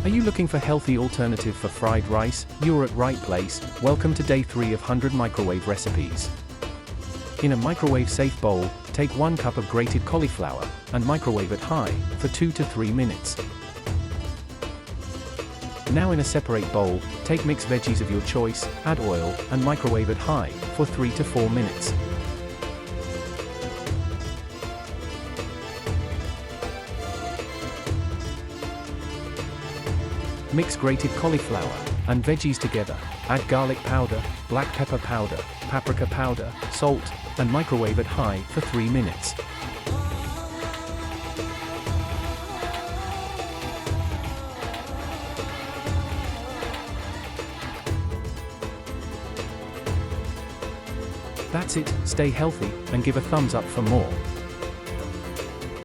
Are you looking for healthy alternative for fried rice? You're at right place. Welcome to day 3 of 100 microwave recipes. In a microwave-safe bowl, take 1 cup of grated cauliflower and microwave it high for 2 to 3 minutes. Now in a separate bowl, take mixed veggies of your choice, add oil, and microwave it high for 3 to 4 minutes. Mix grated cauliflower and veggies together, add garlic powder, black pepper powder, paprika powder, salt, and microwave it high for 3 minutes. That's it, stay healthy, and give a thumbs up for more.